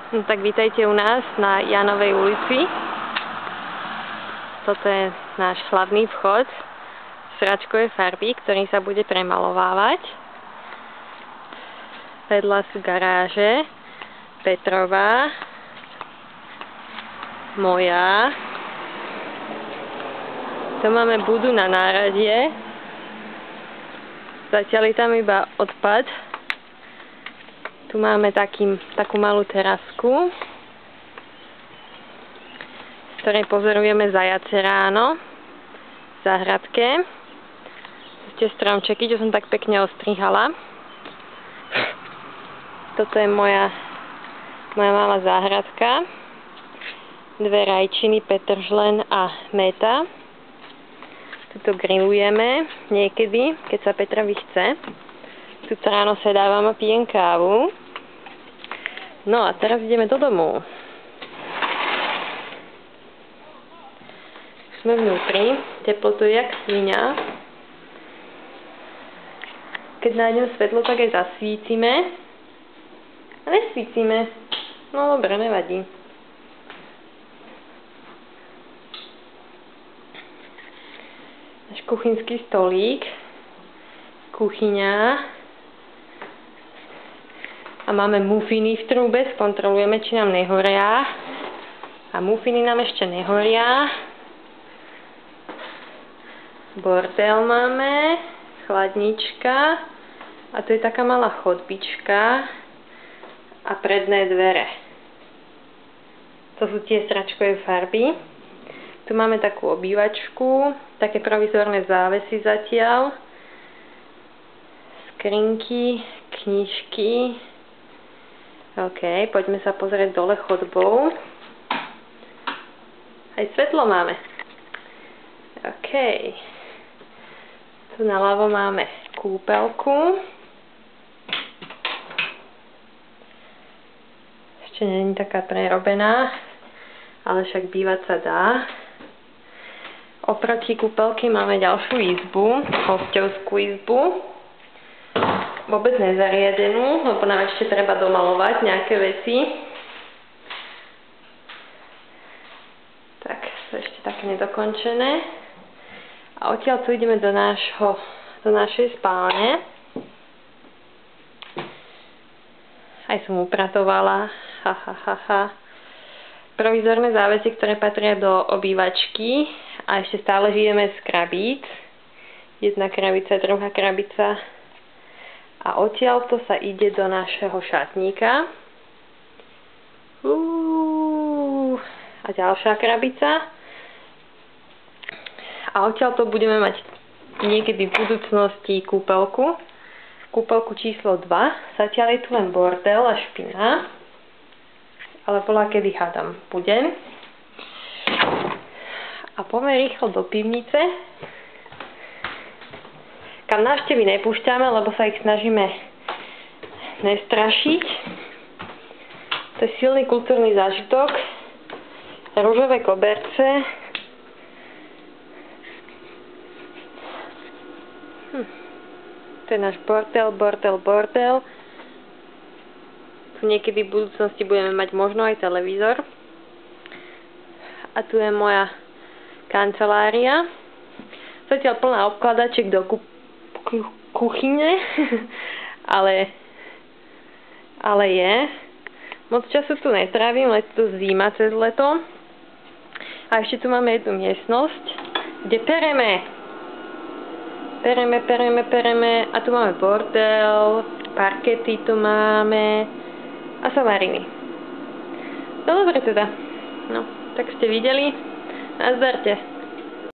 No tak vítajte u nás na Jánovej ulici. Toto je náš hlavný vchod sračkovej farby, ktorý sa bude premalovávať. Vedľa sú garáže, Petrova, moja. Tu máme budu na náradie. Zatiaľ je tam iba odpad. Tu máme takú malú terasku, z ktorej pozorujeme zajace ráno v záhradke. Ešte stromčeky, čo som tak pekne ostrihala. Toto je moja malá záhradka. 2 rajčiny, petržlen a meta. Tuto grillujeme niekedy, keď sa Petrovi chce. Tuto ráno sedávam a pijem kávu. No a teraz ideme do domu. Sme vnútri, teplo tu je jak sviňa. Keď nájdem svetlo, tak aj zasvítime. A nesvítime. No dobre, nevadí. Náš kuchynský stolík. Kuchyňa. A máme mufiny v trúbe, skontrolujeme, či nám nehoria. A mufiny nám ešte nehoria. Bordel máme, chladnička. A tu je taká malá chodbička. A predné dvere. To sú tie sračkové farby. Tu máme takú obývačku, také provizorné závesy zatiaľ. Skrinky, knižky. OK, poďme sa pozrieť dole chodbou. Aj svetlo máme. OK. Tu naľavo máme kúpeľku. Ešte nie je taká prerobená, ale však bývať sa dá. Oproti kúpeľky máme ďalšiu izbu, hosťovskú izbu. Vôbec nezariadenú, lebo nám ešte treba domalovať nejaké veci. Tak, to ešte také nedokončené. A odtiaľ tu ideme do našej spálne. Aj som upratovala. Provizorné závesy, ktoré patria do obývačky. A ešte stále žijeme z krabíc. Jedna krabica, druhá krabica. A odtiaľto sa ide do našeho šatníka. A ďalšia krabica. A odtiaľto budeme mať niekedy v budúcnosti kúpeľku. Kúpeľku číslo 2. Zatiaľ je tu len bordel a špina. Ale bola kedy hádam budem. A poďme rýchlo do pivnice. Kam návštevy nepúšťame, lebo sa ich snažíme nestrašiť. To je silný kultúrny zážitok. Ružové koberce. To je náš bordel. Tu niekedy v budúcnosti budeme mať možno aj televízor. A tu je moja kancelária. Zatiaľ plná obkladačiek do kuchyne, ale je. Moc času tu netrávim, leto tu zima cez leto. A ešte tu máme jednu miestnosť, kde pereme. A tu máme bordel, parkety tu máme a somariny. No dobre teda. No, tak ste videli. Nazdarte.